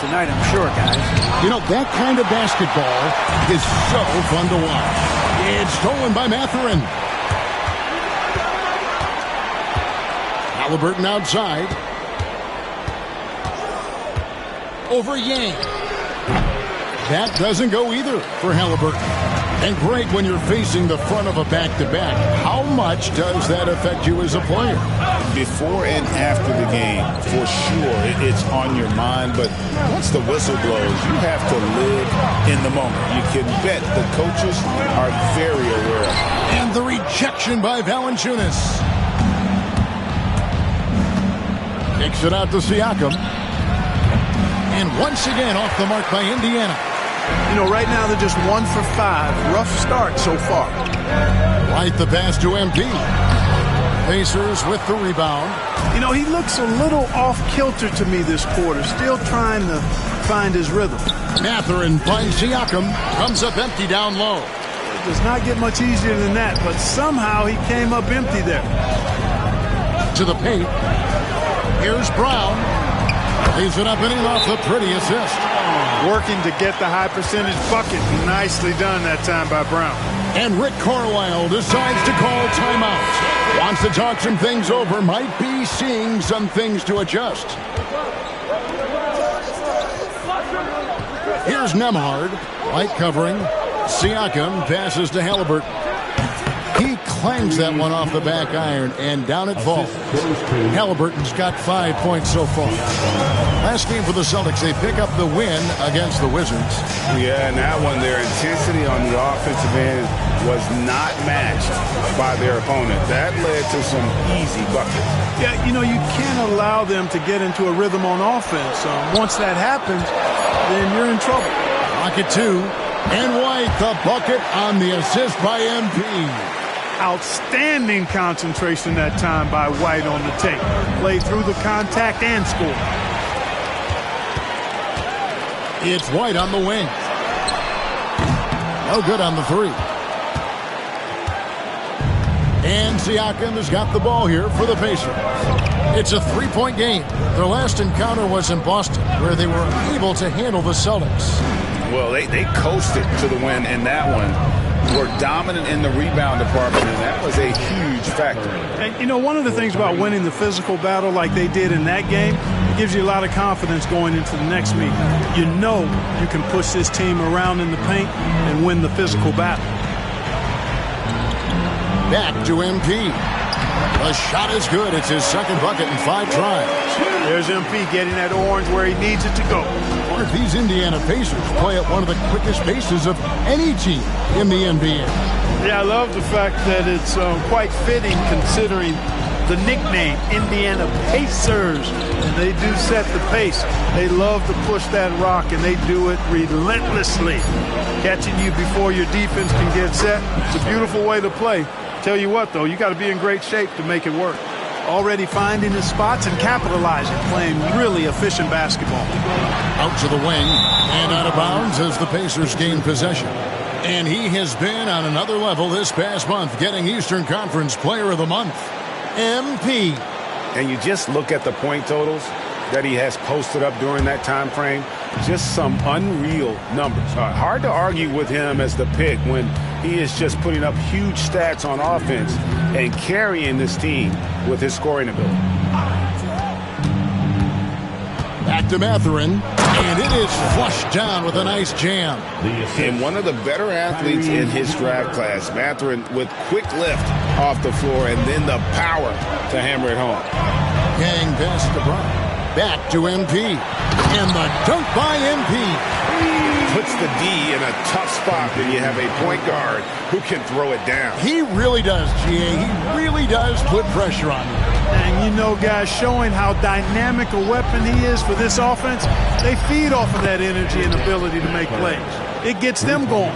tonight, I'm sure, guys. You know, that kind of basketball is so fun to watch. It's stolen by Mathurin. Halliburton outside. Over Yang. That doesn't go either for Halliburton. And great when you're facing the front of a back-to-back. How much does that affect you as a player? Before and after the game, for sure, it's on your mind. But once the whistle blows, you have to live in the moment. You can bet the coaches are very aware of it. And the rejection by Valanciunas. Kicks it out to Siakam. And once again off the mark by Indiana. You know, right now they're just 1 for 5. Rough start so far. Right the pass to MP. Pacers with the rebound. You know, he looks a little off-kilter to me this quarter. Still trying to find his rhythm. Mathurin finds Siakam. Comes up empty down low. It does not get much easier than that, but somehow he came up empty there. To the paint. Here's Brown. Leaves it up and in off the pretty assist. Working to get the high percentage bucket. Nicely done that time by Brown. And Rick Carlisle decides to call timeout. Wants to talk some things over. Might be seeing some things to adjust. Here's Nembhard. Light covering. Siakam passes to Halliburton. He clangs that one off the back iron, and down it falls. Halliburton's got 5 points so far. Last game for the Celtics, they pick up the win against the Wizards. Yeah, and that one, their intensity on the offensive end was not matched by their opponent. That led to some easy buckets. Yeah, you know, you can't allow them to get into a rhythm on offense. Once that happens, then you're in trouble. Pocket 2, and White the bucket on the assist by MP. Outstanding concentration that time by White on the tape. Played through the contact and scored. It's White on the wing. No good on the three. And Siakam has got the ball here for the Pacers. It's a three-point game. Their last encounter was in Boston, where they were able to handle the Celtics. Well, they coasted to the win in that one. Were dominant in the rebound department, and that was a huge factor. And, you know, one of the things about winning the physical battle like they did in that game, it gives you a lot of confidence going into the next meeting. You know you can push this team around in the paint and win the physical battle. Back to MP. The shot is good. It's his second bucket in 5 tries. There's MP getting that orange where he needs it to go. These Indiana Pacers play at one of the quickest paces of any team in the NBA. Yeah, I love the fact that it's quite fitting considering the nickname, Indiana Pacers. And they do set the pace. They love to push that rock, and they do it relentlessly. Catching you before your defense can get set. It's a beautiful way to play. Tell you what, though, you got to be in great shape to make it work. Already finding his spots and capitalizing, playing really efficient basketball. Out to the wing and out of bounds as the Pacers gain possession. And he has been on another level this past month, getting Eastern Conference Player of the Month. MP. And you just look at the point totals that he has posted up during that time frame. Just some unreal numbers. Hard to argue with him as the pick when he is just putting up huge stats on offense and carrying this team with his scoring ability. Back to Mathurin, and it is flushed down with a nice jam. And one of the better athletes in his draft class, Mathurin, with quick lift off the floor and then the power to hammer it home. Gang pass to Brown. Back to MP, and the dunk by MP. Puts the D in a tough spot when you have a point guard who can throw it down. He really does, GA. He really does put pressure on him. And you know, guys, showing how dynamic a weapon he is for this offense, they feed off of that energy and ability to make plays. It gets them going.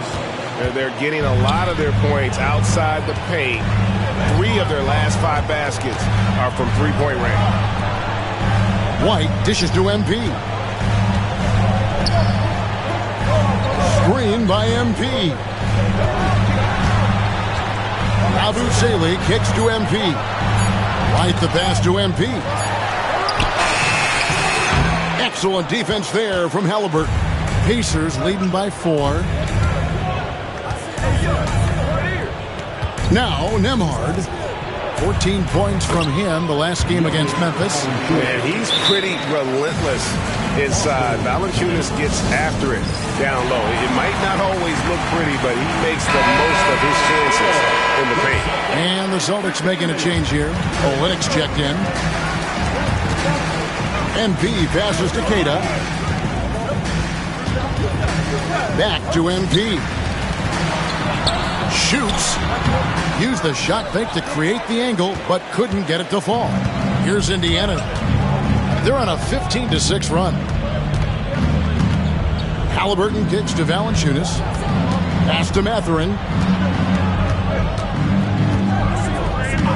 They're getting a lot of their points outside the paint. 3 of their last 5 baskets are from three-point range. White dishes to MP. Screen by MP. Abu Saleh kicks to MP. White the pass to MP. Excellent defense there from Halliburton. Pacers leading by 4. Now Nembhard. 14 points from him the last game against Memphis. Man, he's pretty relentless inside. Valanciunas gets after it down low. It might not always look pretty, but he makes the most of his chances in the paint. And the Celtics making a change here. Olynyk's checked in. MP passes to Keita. Back to MP. Shoots. Used the shot fake to create the angle, but couldn't get it to fall. Here's Indiana. They're on a 15-6 run. Halliburton kicks to Valanciunas. Pass to Mathurin.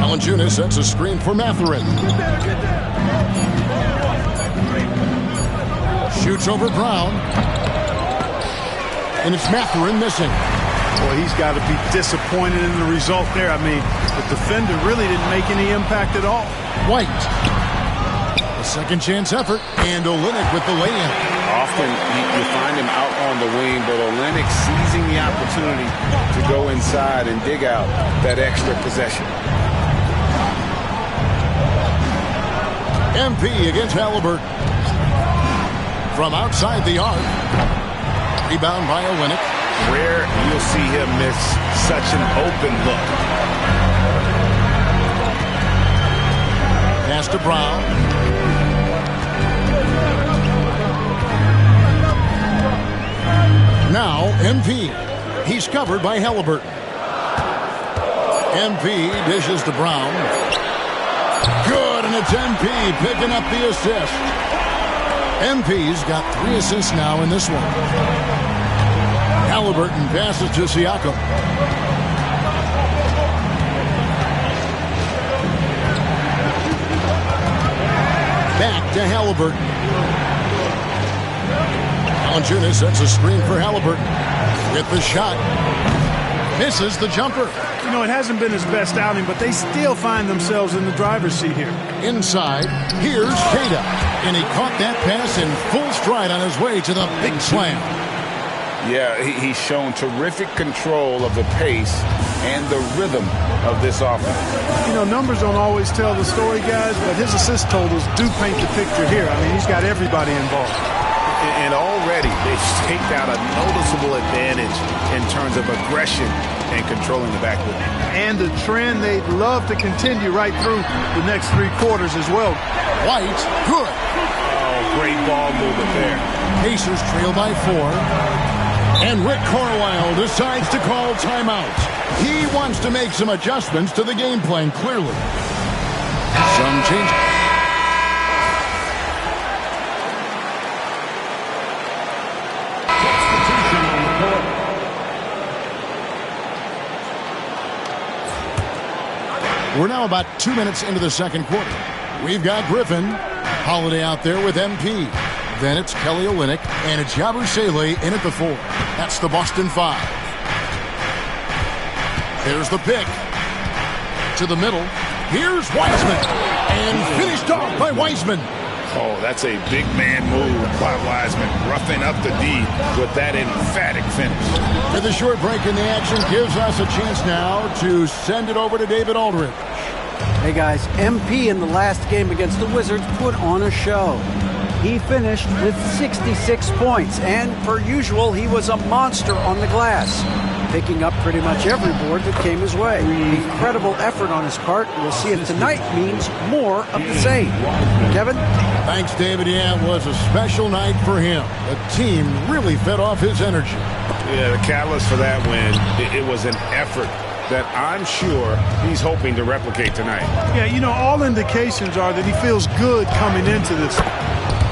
Valanciunas sets a screen for Mathurin. Shoots over Brown. And it's Mathurin missing. Well, he's got to be disappointed in the result there. I mean, the defender really didn't make any impact at all. White. A second chance effort. And Olynyk with the lay-in. Often you find him out on the wing, but Olynyk seizing the opportunity to go inside and dig out that extra possession. MP against Halliburton. From outside the arc. Rebound by Olynyk. Rare you'll see him miss such an open look. Pass to Brown. Now MP. He's covered by Halliburton. MP dishes to Brown. Good, and it's MP picking up the assist. MP's got 3 assists now in this one. Halliburton passes to Siakam. Back to Halliburton. Valanciunas sets a screen for Halliburton. With the shot. Misses the jumper. You know, it hasn't been his best outing, but they still find themselves in the driver's seat here. Inside, here's Keita. And he caught that pass in full stride on his way to the big slam. Yeah, he's shown terrific control of the pace and the rhythm of this offense. You know, numbers don't always tell the story, guys, but his assist totals do paint the picture here. I mean, he's got everybody involved. And already they've staked out a noticeable advantage in terms of aggression and controlling the backcourt. And the trend they'd love to continue right through the next 3 quarters as well. White, good. Oh, great ball movement there. Pacers trail by 4. And Rick Carlisle decides to call timeout. He wants to make some adjustments to the game plan, clearly. Some change. We're now about 2 minutes into the second quarter. We've got Griffin. Holiday out there with MP. Then it's Kelly Olynyk, and it's Yabusele in at the 4. That's the Boston 5. There's the pick. To the middle. Here's Wiseman. And finished off by Wiseman. Oh, that's a big man move by Wiseman. Roughing up the D with that emphatic finish. And the short break in the action gives us a chance now to send it over to David Aldridge. Hey, guys, MP in the last game against the Wizards put on a show. He finished with 66 points, and per usual, he was a monster on the glass, picking up pretty much every board that came his way. Incredible effort on his part. We'll see if tonight means more of the same. Kevin? Thanks, David. Yeah, it was a special night for him. The team really fed off his energy. Yeah, the catalyst for that win, it was an effort that I'm sure he's hoping to replicate tonight. Yeah, you know, all indications are that he feels good coming into this.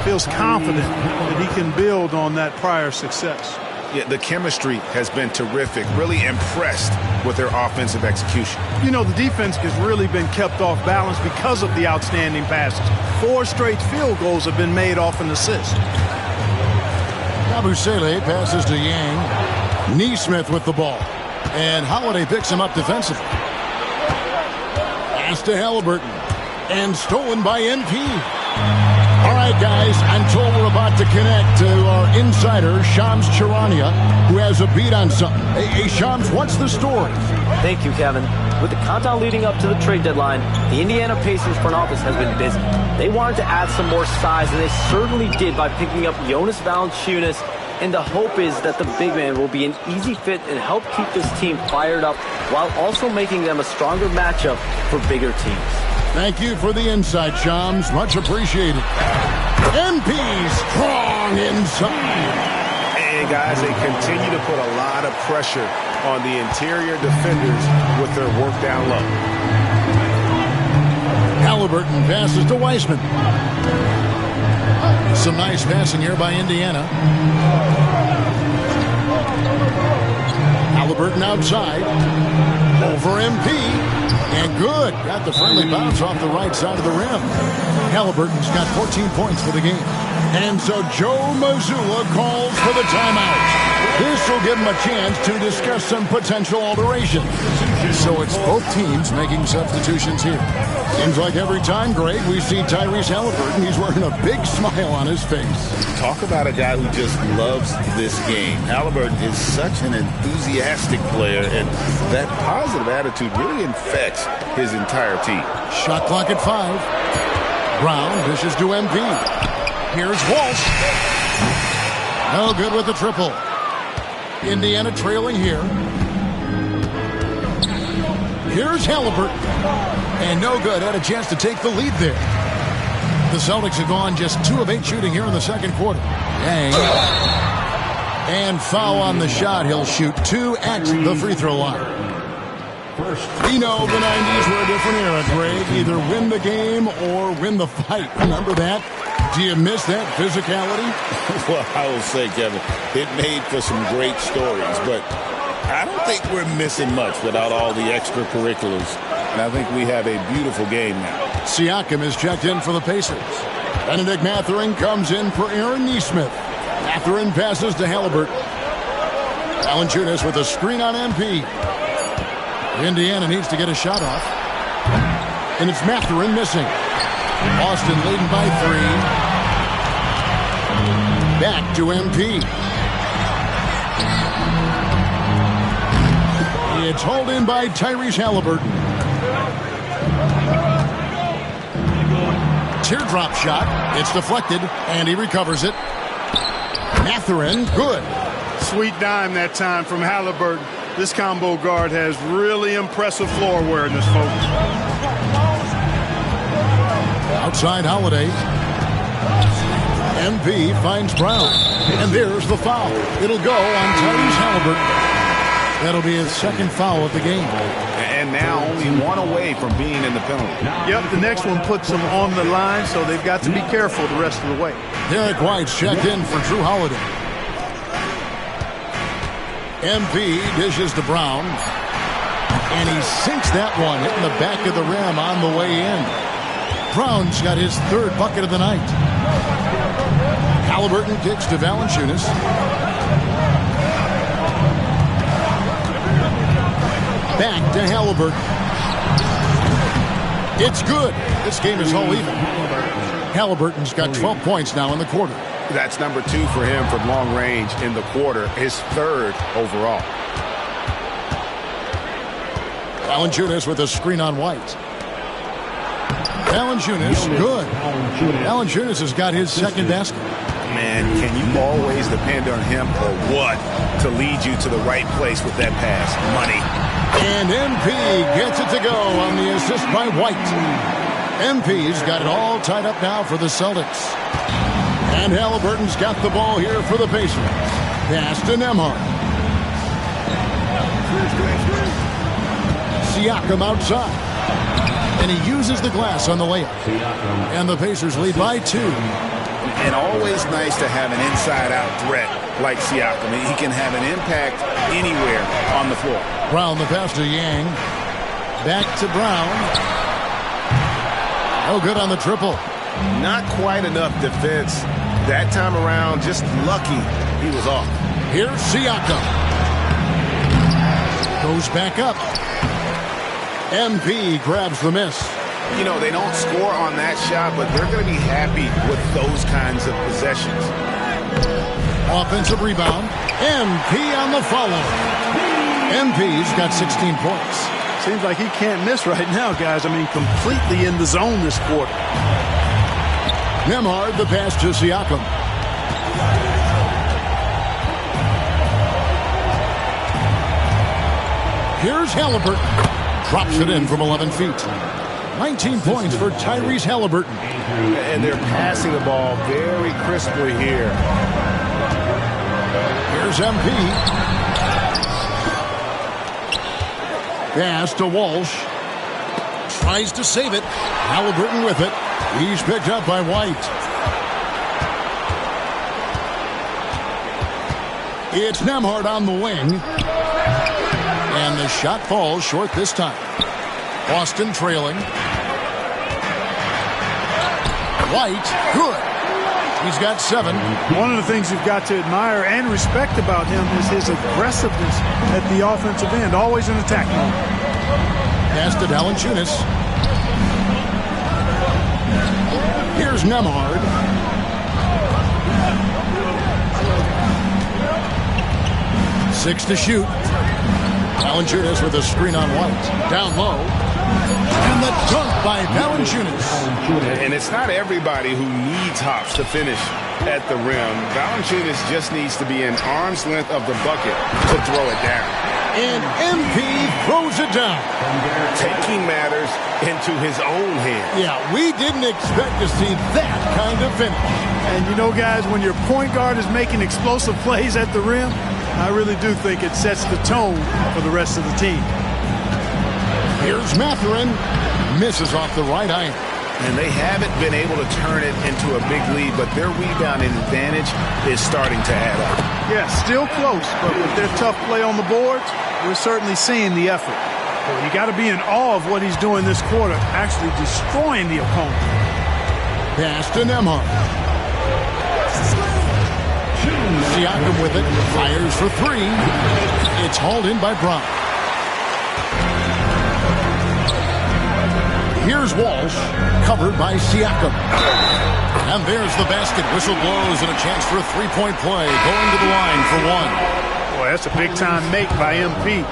Feels confident that he can build on that prior success. Yeah, the chemistry has been terrific. Really impressed with their offensive execution. You know, the defense has really been kept off balance because of the outstanding passes. 4 straight field goals have been made off an assist. Yabusele passes to Yang. Neesmith with the ball. And Holiday picks him up defensively. Pass to Halliburton. And stolen by MP. All right. right, guys, I'm told we're about to connect to our insider, Shams Charania, who has a beat on something. Hey, Shams, what's the story? Thank you, Kevin. With the countdown leading up to the trade deadline, the Indiana Pacers front office has been busy. They wanted to add some more size, and they certainly did by picking up Jonas Valanciunas, and the hope is that the big man will be an easy fit and help keep this team fired up while also making them a stronger matchup for bigger teams. Thank you for the insight, Shams. Much appreciated. MP strong inside. And guys, they continue to put a lot of pressure on the interior defenders with their work down low. Halliburton passes to Weissman. Some nice passing here by Indiana. Halliburton outside. Over MP. And good. Got the friendly bounce off the right side of the rim. Halliburton's got 14 points for the game. And so Joe Mazzulla calls for the timeout. This will give him a chance to discuss some potential alterations. So it's both teams making substitutions here. Seems like every time, Greg, we see Tyrese Halliburton, he's wearing a big smile on his face. Talk about a guy who just loves this game. Halliburton is such an enthusiastic player, and that positive attitude really infects his entire team. Shot clock at 5. Brown dishes to MP. Here's Walsh. No good with the triple. Indiana trailing here. Here's Halliburton. And no good. Had a chance to take the lead there. The Celtics have gone just 2 of 8 shooting here in the second quarter. Dang. And foul on the shot. He'll shoot 2 at the free throw line. We know the 90s were a different era, Greg. Either win the game or win the fight. Remember that? Do you miss that physicality? Well, I will say, Kevin, it made for some great stories, but I don't think we're missing much without all the extracurriculars. And I think we have a beautiful game now. Siakam is checked in for the Pacers. Benedict Mathurin comes in for Aaron Nesmith. Mathurin passes to Halliburton. Valanciunas with a screen on MP. Indiana needs to get a shot off. And it's Mathurin missing. Boston leading by 3. Back to MP. It's hauled in by Tyrese Halliburton. Teardrop shot. It's deflected, and he recovers it. Mathurin, good. Sweet dime that time from Halliburton. This combo guard has really impressive floor awareness, folks. Outside Holiday. MP finds Brown. And there's the foul. It'll go on Tyrese Halliburton. That'll be his second foul of the game. And now only 1 away from being in the penalty. Yep, the next one puts them on the line, so they've got to be careful the rest of the way. Derek White's checked in for Drew Holiday. MP dishes to Brown. And he sinks that one, hitting the back of the rim on the way in. Brown's got his 3rd bucket of the night. Halliburton kicks to Valanciunas. Back to Halliburton. It's good. This game is all even. Halliburton's got 12 points now in the quarter. That's number 2 for him from long range in the quarter, his 3rd overall. Valanciunas with a screen on White. Valanciunas, good. Valanciunas has got his 2nd basket. Man, can you always depend on him or what to lead you to the right place with that pass? Money. And MP gets it to go on the assist by White. MP's got it all tied up now for the Celtics. And Halliburton's got the ball here for the Pacers. Pass to Nembhard. Siakam outside. And he uses the glass on the layup. And the Pacers lead by 2. And always nice to have an inside-out threat like Siakam. He can have an impact anywhere on the floor. Brown the pass to Yang. Back to Brown. No good on the triple. Not quite enough defense that time around. Just lucky he was off. Here's Siakam. Goes back up. MP grabs the miss. you know, they don't score on that shot, but they're going to be happy with those kinds of possessions. Offensive rebound. MP on the follow. MP's got 16 points. Seems like he can't miss right now, guys. I mean, completely in the zone this quarter. Nembhard the pass to Siakam. Here's Halliburton. Drops it in from 11 feet. 19 points for Tyrese Halliburton. And they're passing the ball very crisply here. Here's MP. Pass to Walsh. Tries to save it. Halliburton with it. He's picked up by White. It's Nembhard on the wing. And the shot falls short this time. Boston trailing. White, good. He's got 7. One of the things you've got to admire and respect about him is his aggressiveness at the offensive end. Always in attack mode. Pass to Valanciunas. Here's Nembhard. Six to shoot. Valanciunas with a screen on White. Down low. And the dunk by Valanciunas. And it's not everybody who needs hops to finish at the rim. Valanciunas just needs to be an arm's length of the bucket to throw it down. And MP throws it down. Taking matters into his own hands. Yeah, we didn't expect to see that kind of finish. And you know, guys, when your point guard is making explosive plays at the rim, I really do think it sets the tone for the rest of the team. Here's Mathurin. Misses off the right iron. And they haven't been able to turn it into a big lead, but their rebounding advantage is starting to add up. Yeah, still close, but with their tough play on the boards, we're certainly seeing the effort. But you got to be in awe of what he's doing this quarter, actually destroying the opponent. Pass to Nembhard. Siakam with it, fires for 3. It's hauled in by Brown. Here's Walsh, covered by Siakam. And there's the basket. Whistle blows and a chance for a three-point play. Going to the line for 1. Boy, that's a big-time make by MP.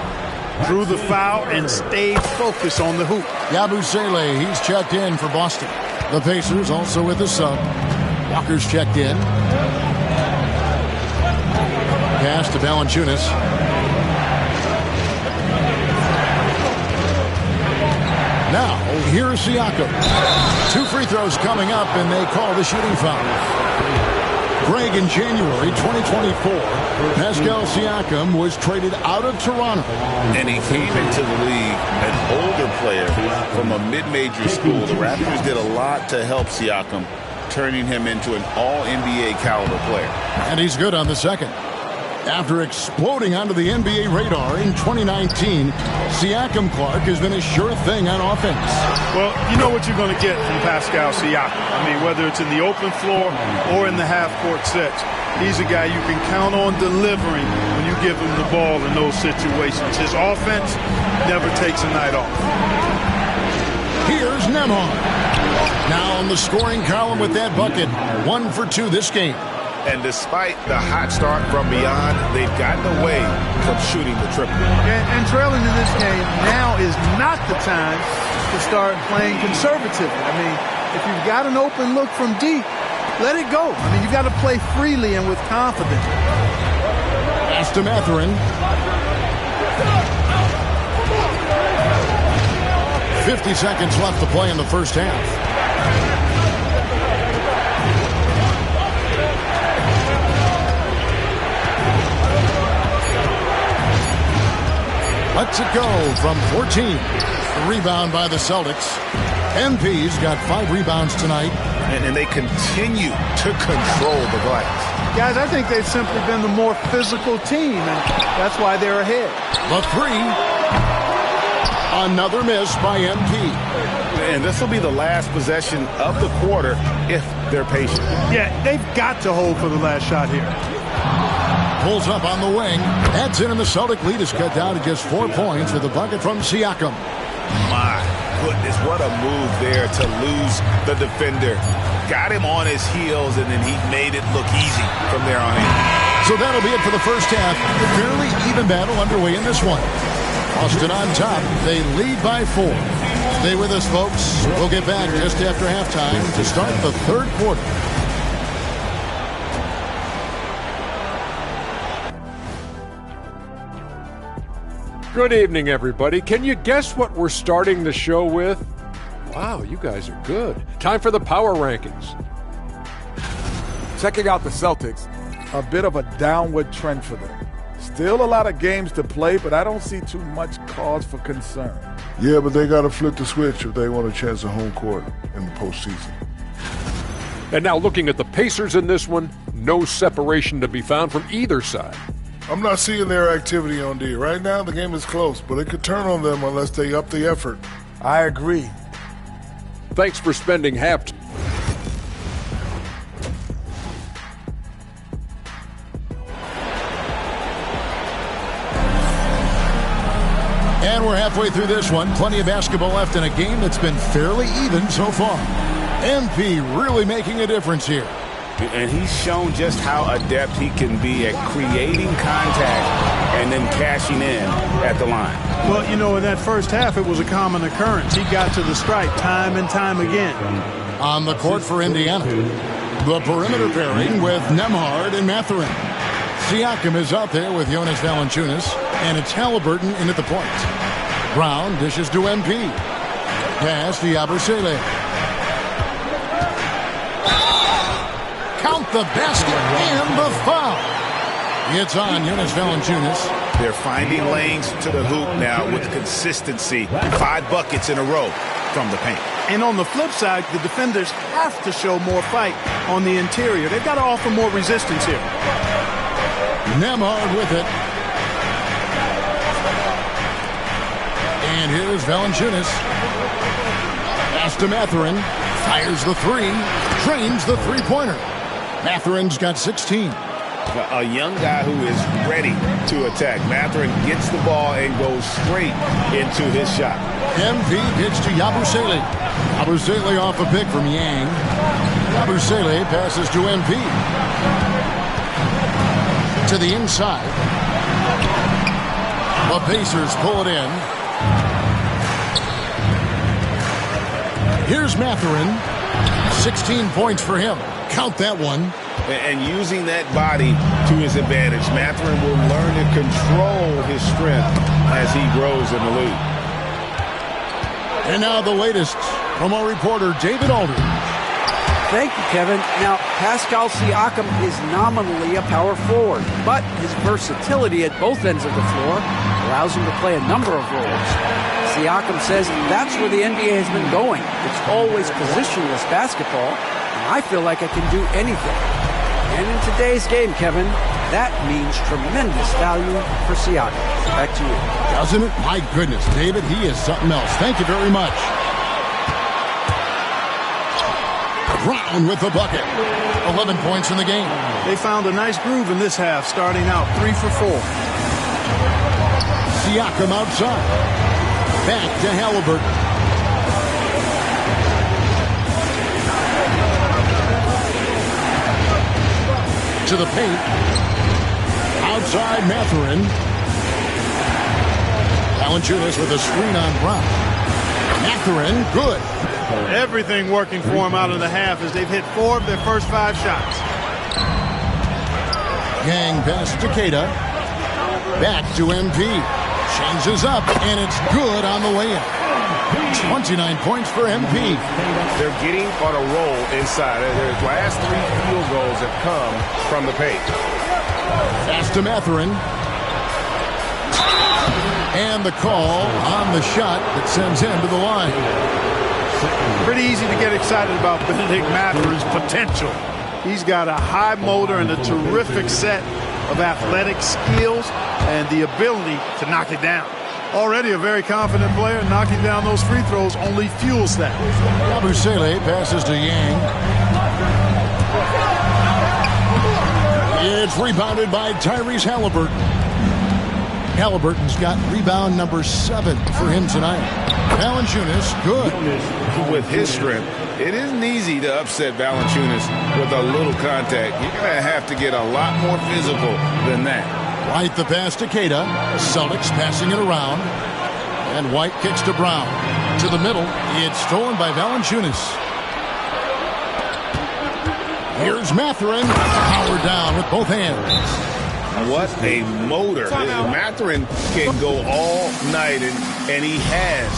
Drew the foul and stayed focused on the hoop. Yabusele, he's checked in for Boston. The Pacers also with the sub. Walker's checked in. Pass to Valanciunas. Now, here's Siakam. 2 free throws coming up, and they call the shooting foul. Greg, in January 2024, Pascal Siakam was traded out of Toronto. And he came into the league an older player from a mid-major school. The Raptors did a lot to help Siakam, turning him into an all-NBA caliber player. And he's good on the second. After exploding onto the NBA radar in 2019, Siakam Clark has been a sure thing on offense. Well, you know what you're going to get from Pascal Siakam. I mean, whether it's in the open floor or in the half-court sets, he's a guy you can count on delivering when you give him the ball in those situations. His offense never takes a night off. Here's Nembhard. Now on the scoring column with that bucket. 1 for 2 this game. And despite the hot start from beyond, they've gotten away from shooting the triple. And trailing in this game, now is not the time to start playing conservatively. I mean, if you've got an open look from deep, let it go. I mean, you've got to play freely and with confidence. Pass to Mathurin. 50 seconds left to play in the first half. Lets it go from 14. Rebound by the Celtics. MP's got 5 rebounds tonight. And they continue to control the glass. Guys, I think they've simply been the more physical team, and that's why they're ahead. The 3. Another miss by MP. And this will be the last possession of the quarter if they're patient. Yeah, they've got to hold for the last shot here. Pulls up on the wing. That's in, and the Celtic lead is cut down to just 4 points with a bucket from Siakam. My, goodness, what a move there to lose the defender. Got him on his heels, and then he made it look easy from there on in. So that'll be it for the first half. A fairly even battle underway in this one. Austin on top. They lead by 4. Stay with us, folks. We'll get back just after halftime to start the third quarter. Good evening, everybody. Can you guess what we're starting the show with? Wow, you guys are good. Time for the power rankings. Checking out the Celtics, a bit of a downward trend for them. Still a lot of games to play, but I don't see too much cause for concern. Yeah, but they got to flip the switch if they want a chance at home court in the postseason. And now looking at the Pacers in this one, no separation to be found from either side. I'm not seeing their activity on D. Right now, the game is close, but it could turn on them unless they up the effort. I agree. Thanks for spending half. And we're halfway through this one. Plenty of basketball left in a game that's been fairly even so far. MP really making a difference here. And he's shown just how adept he can be at creating contact and then cashing in at the line. Well, you know, in that first half, it was a common occurrence. He got to the stripe time and time again. On the court for Indiana, the perimeter pairing with Nembhard and Mathurin. Siakam is out there with Jonas Valanciunas, and it's Halliburton in at the point. Brown dishes to MP. Pass to Yabusele. Count the basket and the foul. It's on Jonas Valanciunas. They're finding lanes to the hoop now with consistency. 5 buckets in a row from the paint. And on the flip side, the defenders have to show more fight on the interior. They've got to offer more resistance here. Nembhard with it. And here's Valanciunas. Pass to Mathurin. Fires the 3. Drains the three-pointer. Mathurin's got 16. A young guy who is ready to attack. Mathurin gets the ball and goes straight into his shot. MP gets to Yabusele. Yabusele off a pick from Yang. Yabusele passes to MP. To the inside. The Pacers pull it in. Here's Mathurin. 16 points for him. Count that one. And using that body to his advantage, Mathurin will learn to control his strength as he grows in the league. And now the latest from our reporter, David Aldridge. Thank you, Kevin. Now, Pascal Siakam is nominally a power forward, but his versatility at both ends of the floor allows him to play a number of roles. Siakam says that's where the NBA has been going. It's always positionless basketball, and I feel like I can do anything. And in today's game, Kevin, that means tremendous value for Siakam. Back to you. Doesn't it? My goodness, David, he is something else. Thank you very much. Brown with the bucket. 11 points in the game. They found a nice groove in this half, starting out 3 for 4. Siakam outside. Back to Halliburton. To the paint. Outside Mathurin. Valanciunas with a screen on Brown. Mathurin, good. Everything working for him out of the half as they've hit 4 of their first 5 shots. Yang pass to Keita. Back to MP. Changes up, and it's good on the way in. 29 points for MP. They're getting on a roll inside. Their last 3 field goals have come from the paint. Pass to Mathurin. And the call on the shot that sends him to the line. Pretty easy to get excited about Benedict Mathurin's potential. He's got a high motor and a terrific set of athletic skills and the ability to knock it down. Already a very confident player, knocking down those free throws only fuels that. Yabusele passes to Yang. It's rebounded by Tyrese Halliburton. Halliburton's got rebound number 7 for him tonight. Valanciunas, good. With his strength, it isn't easy to upset Valanciunas with a little contact. You're going to have to get a lot more physical than that. White the pass to Keita. Celtics passing it around. And White kicks to Brown. To the middle. It's stolen by Valanciunas. Here's Mathurin. Powered down with both hands. What a motor. Mathurin can go all night, and he has.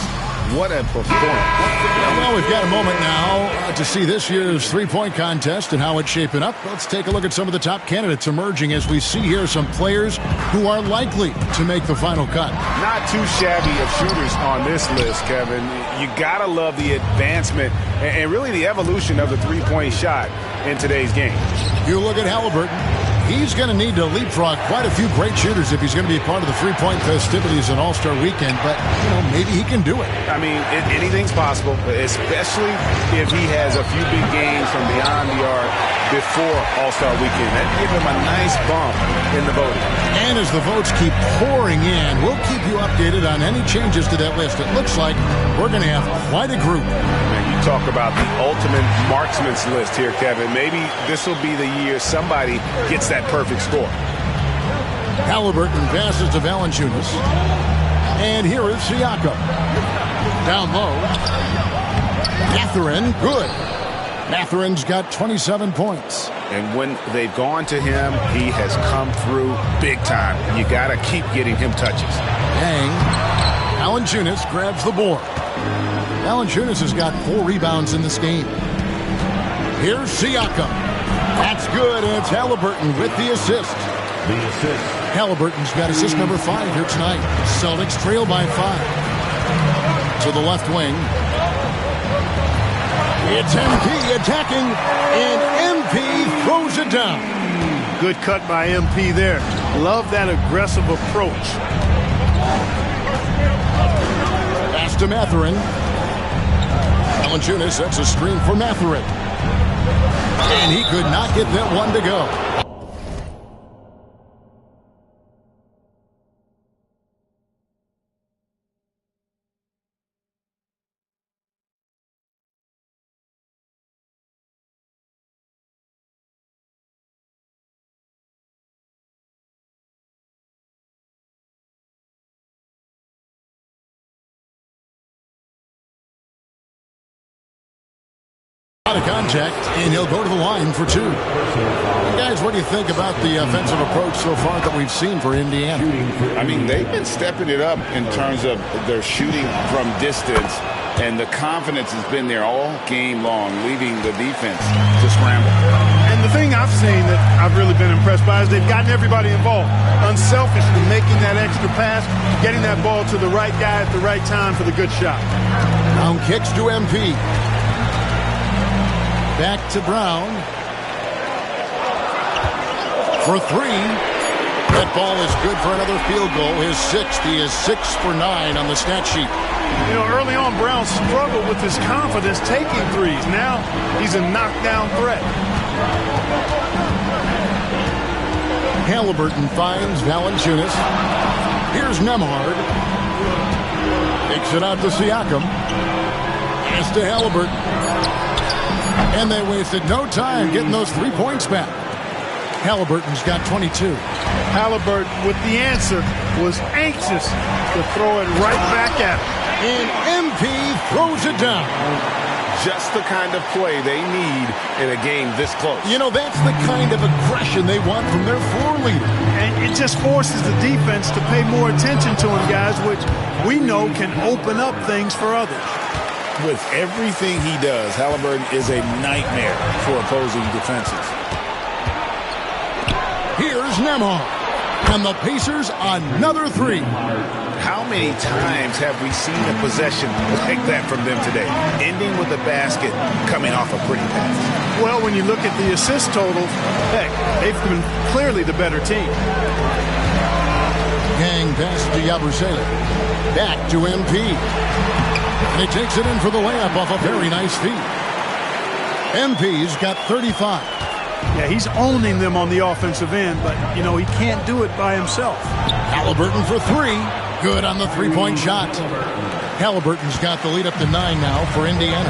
What a performance. Well, we've got a moment now to see this year's three-point contest and how it's shaping up. Let's take a look at some of the top candidates emerging as we see here some players who are likely to make the final cut. Not too shabby of shooters on this list, Kevin. You got to love the advancement and really the evolution of the three-point shot in today's game. You look at Halliburton. He's going to need to leapfrog quite a few great shooters if he's going to be a part of the three-point festivities and All-Star Weekend, but, maybe he can do it. I mean, anything's possible, especially if he has a few big games from beyond the arc before All-Star Weekend. That'd give him a nice bump in the voting. And as the votes keep pouring in, we'll keep you updated on any changes to that list. It looks like we're going to have quite a group. Man, you talk about the ultimate marksman's list here, Kevin. Maybe this will be the year somebody gets that perfect score. Halliburton passes to Valanciunas. And here is Siakam. Down low. Mathurin, good. Mathurin's got 27 points. And when they've gone to him, he has come through big time. You got to keep getting him touches. Bang. Valanciunas grabs the board. Valanciunas has got 4 rebounds in this game. Here's Siakam. That's good, and it's Halliburton with the assist. Halliburton's got assist number 5 here tonight. Celtics trail by 5. To the left wing. It's MP attacking, and MP throws it down. Good cut by MP there. Love that aggressive approach. Pass to Mathurin. Valanciunas sets a screen for Mathurin. And he could not get that one to go. Out of contact, and he'll go to the line for 2. Guys, what do you think about the offensive approach so far that we've seen for Indiana? I mean, they've been stepping it up in terms of their shooting from distance, and the confidence has been there all game long, leaving the defense to scramble. And the thing I've seen that I've really been impressed by is they've gotten everybody involved. Unselfishly making that extra pass, getting that ball to the right guy at the right time for the good shot. Brown kicks to MP. Back to Brown. For 3. That ball is good for another field goal. His 6th. He is 6 for 9 on the stat sheet. Early on, Brown struggled with his confidence taking threes. Now he's a knockdown threat. Halliburton finds Valanciunas. Here's Nembhard. Takes it out to Siakam. Pass to Halliburton. And they wasted no time getting those 3 points back. Halliburton's got 22. Halliburton, with the answer, was anxious to throw it right back at him. And MP throws it down. Just the kind of play they need in a game this close. That's the kind of aggression they want from their floor leader. And it just forces the defense to pay more attention to him, guys, which we know can open up things for others. With everything he does, Halliburton is a nightmare for opposing defenses. Here's Nembhard. And the Pacers another 3. How many times have we seen a possession like that from them today? Ending with a basket, coming off a pretty pass. Well, when you look at the assist totals, heck, they've been clearly the better team. Gang pass to Yabusele. Back to MP. And he takes it in for the layup off a very nice feed. MP's got 35. Yeah, he's owning them on the offensive end, but, he can't do it by himself. Halliburton for 3. Good on the 3-point shot. Halliburton's got the lead up to 9 now for Indiana.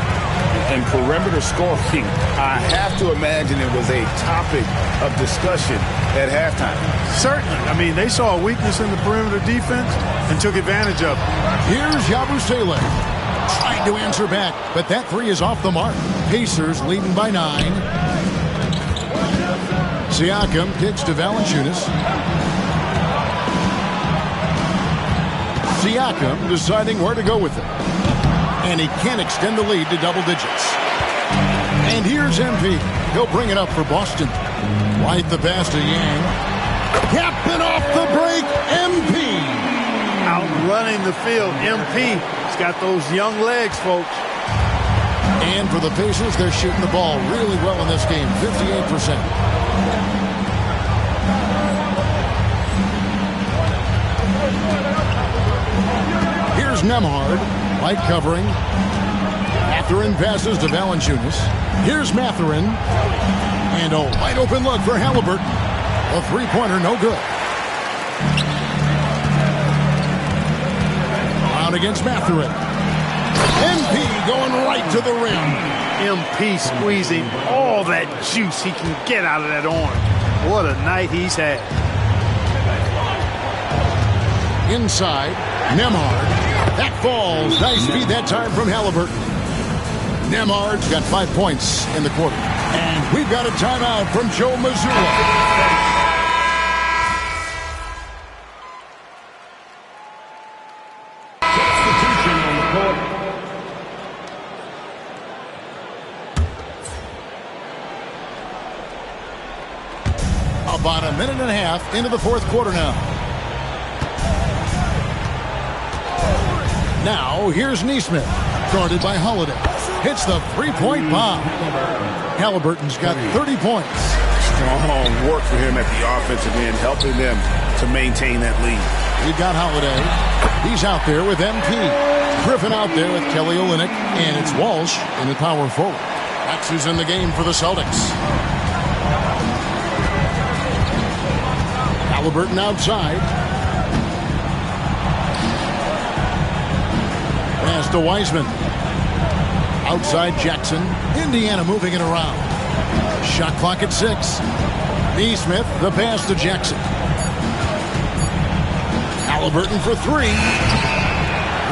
And perimeter scoring, I have to imagine it was a topic of discussion at halftime. Certainly. I mean, they saw a weakness in the perimeter defense and took advantage of it. Here's Yabusele. Trying to answer back, but that three is off the mark. Pacers leading by 9. Siakam kicks to Valanciunas. Siakam deciding where to go with it. And he can't extend the lead to double digits. And here's MP. He'll bring it up for Boston. Right the pass to Yang. Captain off the break, MP. Outrunning the field, MP. He's got those young legs, folks. And for the Pacers, they're shooting the ball really well in this game, 58%. Here's Nembhard, light covering. Mathurin passes to Valanciunas. Here's Mathurin. And a wide open look for Halliburton. A three-pointer, no good. Out against Mathurin. MP going right to the rim. MP squeezing all that juice he can get out of that arm. What a night he's had. Inside, Nembhard. That falls. Nice feed that time from Halliburton. Nembhard's got 5 points in the quarter. And we've got a timeout from Joe Mazzulla. About a minute and a half into the fourth quarter now. Now, here's Nesmith, guarded by Holiday. Hits the three-point bomb. Halliburton's got 30 points. Strong work for him at the offensive end, helping them to maintain that lead. We've got Holiday. He's out there with MP. Griffin out there with Kelly Olynyk. And it's Walsh in the power forward. That's who's in the game for the Celtics. Halliburton outside. Pass to Wiseman. Outside Jackson. Indiana moving it around. Shot clock at 6. Nesmith, the pass to Jackson. Halliburton for 3.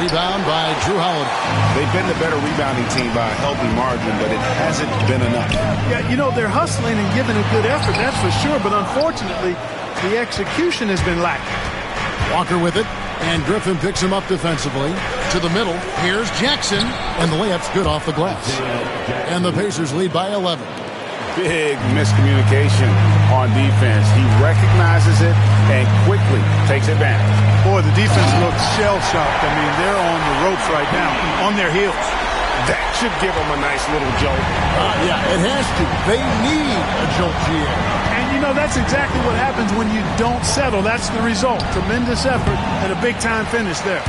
Rebound by Drew Holiday. They've been the better rebounding team by a healthy margin, but it hasn't been enough. Yeah, you know, they're hustling and giving a good effort, that's for sure. But unfortunately, the execution has been lacking. Walker with it, and Griffin picks him up defensively. To the middle, here's Jackson, and the layup's good off the glass. And the Pacers lead by 11. Big miscommunication on defense. He recognizes it and quickly takes advantage. Boy, the defense looks shell-shocked. I mean, they're on the ropes right now, on their heels. That should give them a nice little jolt. Yeah, it has to. They need a jolt here. And, you know, that's exactly what happens when you don't settle. That's the result. Tremendous effort and a big-time finish there.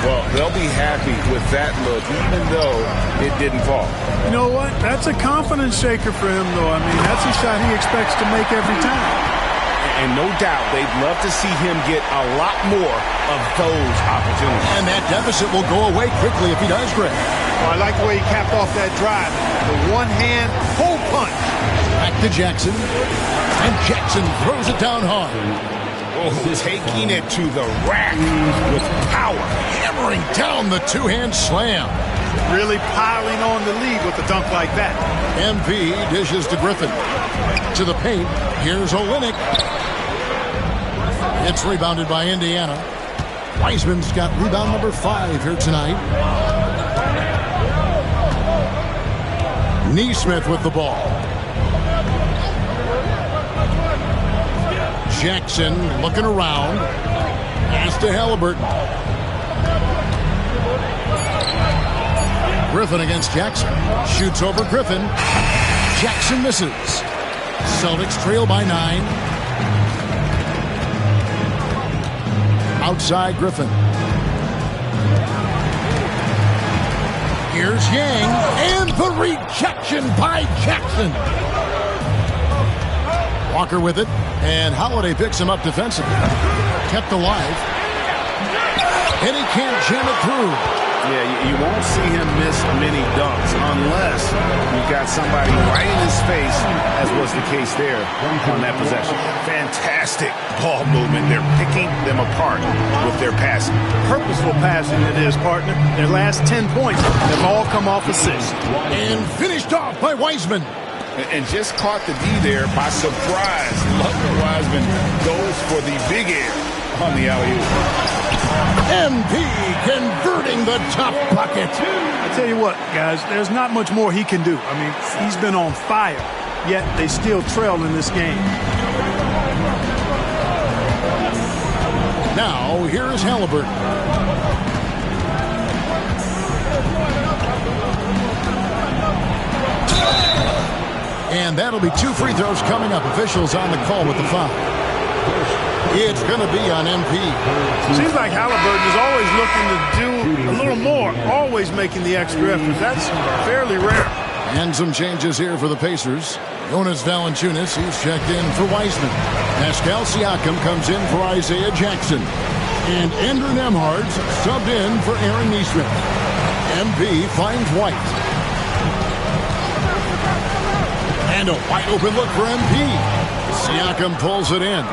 Well, they'll be happy with that look, even though it didn't fall. You know what? That's a confidence shaker for him, though. I mean, that's a shot he expects to make every time. And no doubt they'd love to see him get a lot more of those opportunities. And that deficit will go away quickly if he does, Greg. Well, I like the way he capped off that drive. The one-hand hole punch. Back to Jackson. And Jackson throws it down hard. Oh, taking it to the rack with power. Hammering down the two-hand slam. Really piling on the lead with a dunk like that. MP dishes to Griffin. To the paint. Here's Olynyk. It's rebounded by Indiana. Wiseman's got rebound number 5 here tonight. Nesmith with the ball. Jackson looking around. Pass to Halliburton. Griffin against Jackson. Shoots over Griffin. Jackson misses. Celtics trail by 9. Outside Griffin. Here's Yang. And the rejection by Jackson. Walker with it. And Holiday picks him up defensively. Kept alive. And he can't jam it through. Yeah, you won't see him miss many dunks unless you've got somebody right in his face, as was the case there on that possession. Fantastic ball movement. They're picking them apart with their passing. Purposeful passing it is, partner. Their last 10 points have all come off assists. And finished off by Wiseman. And just caught the D there by surprise. Ludwig Wiseman goes for the big air on the alley-oop. MP converting the top bucket. I tell you what, guys, there's not much more he can do. I mean, he's been on fire, yet they still trail in this game. Now, here's Halliburton. And that'll be 2 free throws coming up. Officials on the call with the foul. It's going to be on MP. Seems like Halliburton is always looking to do a little more, always making the extra effort. That's fairly rare. And some changes here for the Pacers. Jonas Valanciunas, he's checked in for Wiseman. Pascal Siakam comes in for Isaiah Jackson. And Andrew Nembhard's subbed in for Aaron Nesmith. MP finds White. And a wide open look for MP. Siakam pulls it in.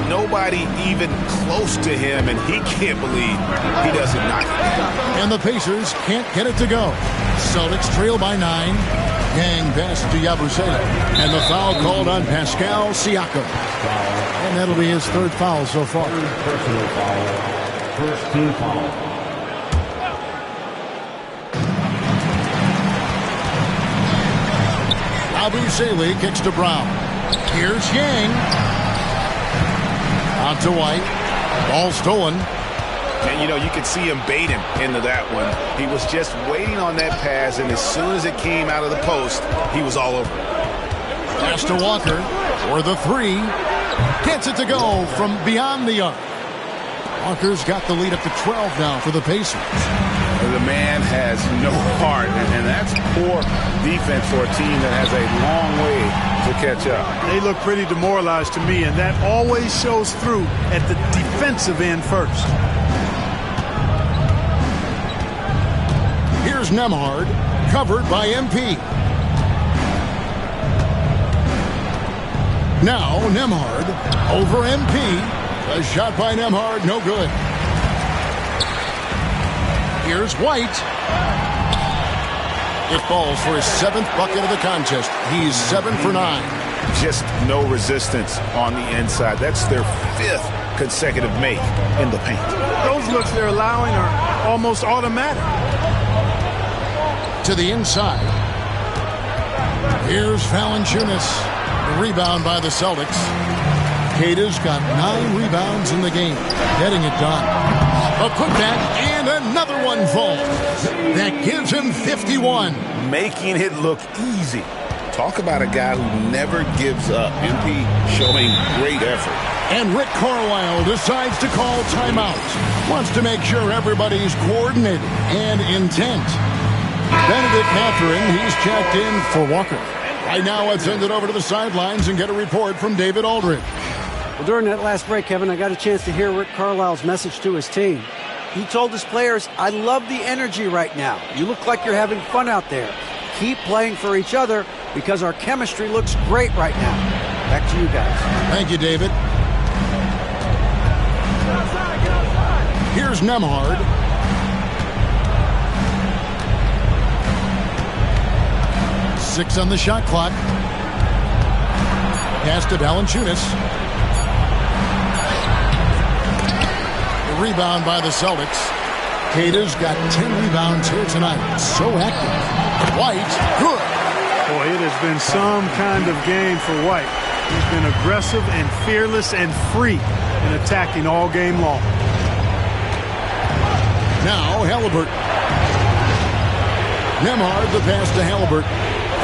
Nobody even close to him, and he can't believe he doesn't knock it. And the Pacers can't get it to go. Celtics trail by 9. Yang pass to Yabusele. And the foul called on Pascal Siakam. And that'll be his 3rd foul so far. Personal foul. First team foul. Yabusele kicks to Brown. Here's Yang. Out to White. Ball stolen. And, you know, you could see him bait him into that one. He was just waiting on that pass, and as soon as it came out of the post, he was all over it. Pass to Walker for the 3. Gets it to go from beyond the arc. Walker's got the lead up to 12 now for the Pacers. The man has no heart, and that's poor defense for a team that has a long way to catch up. They look pretty demoralized to me, and that always shows through at the defensive end first. Here's Nembhard, covered by MP. Now Nembhard over MP. A shot by Nembhard, no good. Here's White. It falls for his 7th bucket of the contest. He's 7 for 9. Just no resistance on the inside. That's their 5th consecutive make in the paint. Those looks they're allowing are almost automatic. To the inside. Here's Valanciunas. Rebound by the Celtics. Kata's got 9 rebounds in the game. Getting it done. A putback and another one falls. That gives him 51. Making it look easy. Talk about a guy who never gives up. MP showing great effort. And Rick Carlisle decides to call timeout. Wants to make sure everybody's coordinated and intent. Benedict Mathurin, he's checked in for Walker. Right now, let's send it over to the sidelines and get a report from David Aldridge. Well, during that last break, Kevin, I got a chance to hear Rick Carlisle's message to his team. He told his players, I love the energy right now. You look like you're having fun out there. Keep playing for each other because our chemistry looks great right now. Back to you guys. Thank you, David. Here's Nembhard. Six on the shot clock. Pass to Valanciunas. The rebound by the Celtics. Kata's got 10 rebounds here tonight. So active. White, good. Boy, it has been some kind of game for White. He's been aggressive and fearless and free in attacking all game long. Now Halliburton. Nembhard, the pass to Halliburton.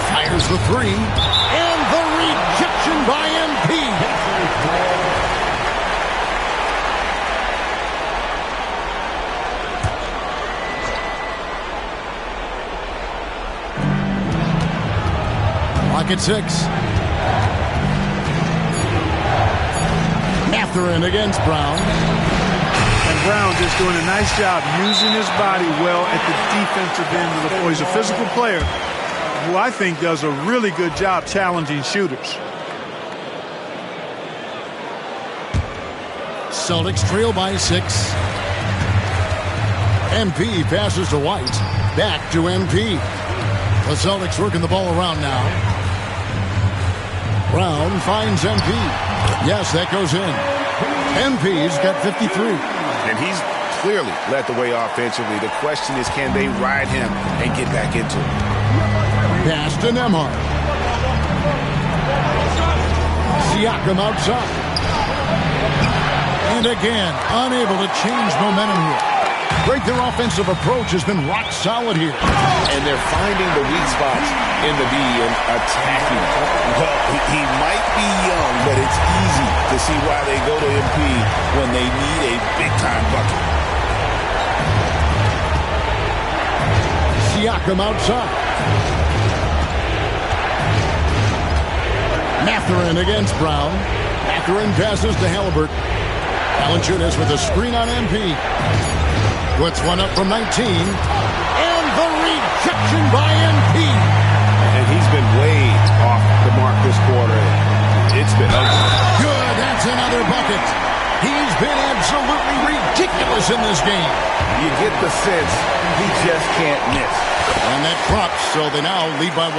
Fires the 3. And the rejection by MP. Clock at 6. Mathurin against Brown. And Brown just doing a nice job using his body well at the defensive end of the floor. He's a physical player who I think does a really good job challenging shooters. Celtics trail by 6. MP passes to White. Back to MP. The Celtics working the ball around now. Brown finds MP. Yes, that goes in. MP's got 53. And he's clearly led the way offensively. The question is, can they ride him and get back into it? Pass to Nembhard. Siakam outside. And again, unable to change momentum here. Their offensive approach has been rock solid here. And they're finding the weak spots in the B and attacking. Well, he might be young, but it's easy to see why they go to MP when they need a big-time bucket. Siakam outside. Mathurin against Brown. Mathurin passes to Halliburton. Valanciunas with a screen on MP. Puts one up from 19. And the rejection by MP. And he's been way off the mark this quarter. It's been ugly. Good, that's another bucket. He's been absolutely ridiculous in this game. You get the sense he just can't miss. And that drops, so they now lead by 1.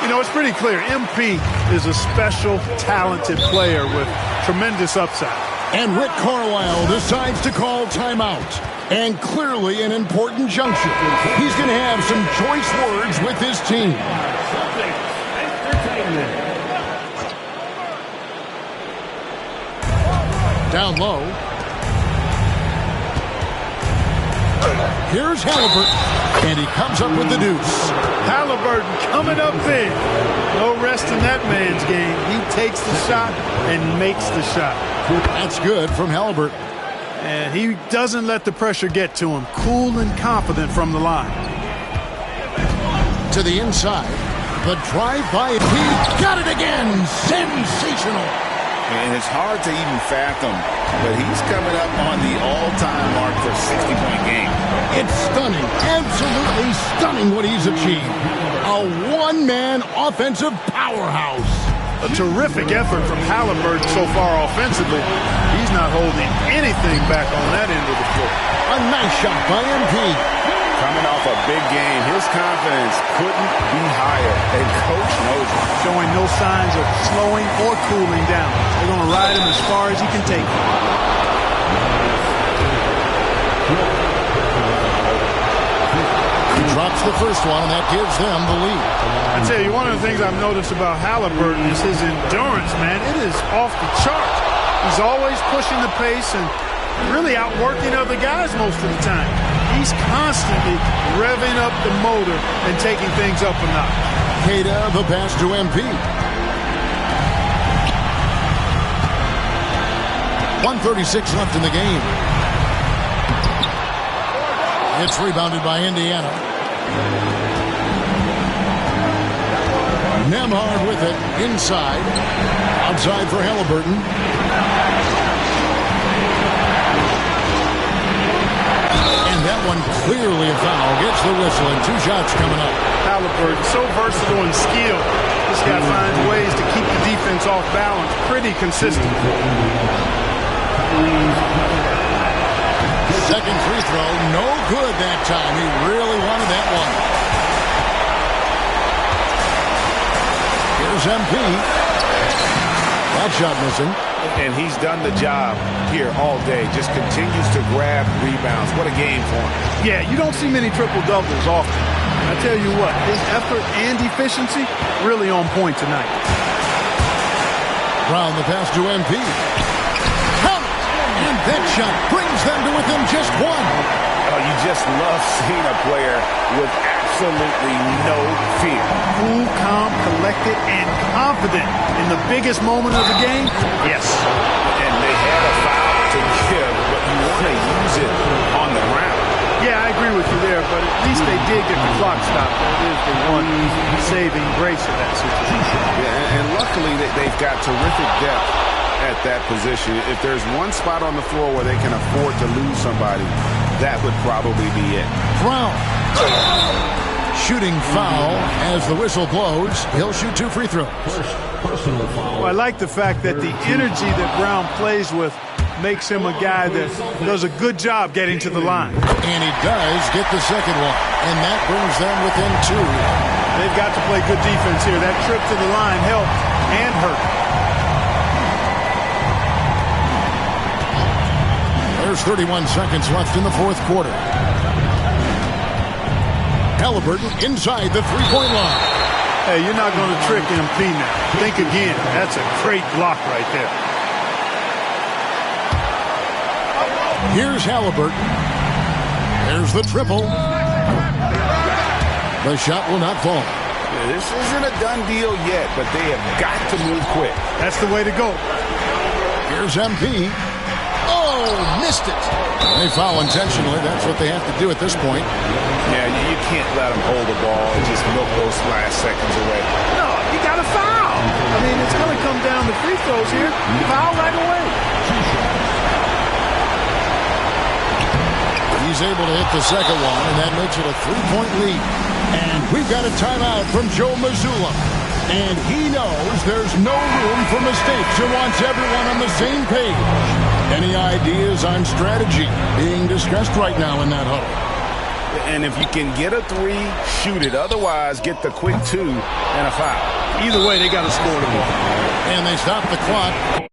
You know, it's pretty clear. MP is a special, talented player with tremendous upside. And Rick Carlisle decides to call timeout. And clearly an important juncture. He's going to have some choice words with his team. Down low. Here's Halliburton. And he comes up with the deuce. Halliburton coming up big. No rest in that man's game. He takes the shot and makes the shot. That's good from Halliburton. And he doesn't let the pressure get to him. Cool and confident from the line. To the inside. The drive by. He got it again. Sensational. And it's hard to even fathom, but he's coming up on the all-time mark for 60-point game. It's stunning. Absolutely stunning what he's achieved. A one-man offensive powerhouse. A terrific effort from Halliburton so far offensively. He's not holding anything back on that end of the floor. A nice shot by MP. Coming off a big game, his confidence couldn't be higher. And coach knows it. Showing no signs of slowing or cooling down. They're going to ride him as far as he can take him. He drops the first one, and that gives them the lead. I tell you, one of the things I've noticed about Halliburton is his endurance, man. It is off the chart. He's always pushing the pace and really outworking other guys most of the time. He's constantly revving up the motor and taking things up a notch. Keita, the pass to MP. 1:36 left in the game. It's rebounded by Indiana. Nembhard with it inside. Outside for Halliburton. And that one clearly a foul. Gets the whistle and 2 shots coming up. Halliburton, so versatile and skilled. This guy finds ways to keep the defense off balance. Pretty consistent. Second free throw, no good that time. He really wanted that one. Here's MP. That shot missing. And he's done the job here all day. Just continues to grab rebounds. What a game for him. Yeah, you don't see many triple-doubles often. I tell you what, his effort and efficiency really on point tonight. Brown the pass to MP. And that shot brings them to within just 1. Oh, you just love seeing a player with absolutely no fear. Cool, calm, collected, and confident in the biggest moment of the game. Yes. And they had a foul to give, but you want to use it on the ground. Yeah, I agree with you there, but at least they did get the clock stopped. That is the one saving grace of that situation. Yeah, and luckily they've got terrific depth at that position. If there's one spot on the floor where they can afford to lose somebody, that would probably be it. Brown. Shooting foul as the whistle blows. He'll shoot 2 free throws. Personal foul. Well, I like the fact that the energy that Brown plays with makes him a guy that does a good job getting to the line. And he does get the second one. And that brings them within 2. They've got to play good defense here. That trip to the line helped and hurt. There's 31 seconds left in the fourth quarter. Halliburton inside the three-point line. Hey, you're not going to trick MP now. Think again. That's a great block right there. Here's Halliburton. There's the triple. The shot will not fall. Yeah, this isn't a done deal yet, but they have got to move quick. That's the way to go. Here's MP. Oh, missed it. They foul intentionally. That's what they have to do at this point. Yeah, you can't let them hold the ball and just milk those last seconds away. No, you got to foul. I mean, it's going to come down to free throws here. Foul right away. He's able to hit the second one, and that makes it a 3-point lead. And we've got a timeout from Joe Mazzulla. And he knows there's no room for mistakes and wants everyone on the same page. Any ideas on strategy being discussed right now in that huddle? And if you can get a 3, shoot it. Otherwise, get the quick 2 and a foul. Either way, they got to score the ball. And they stop the clock.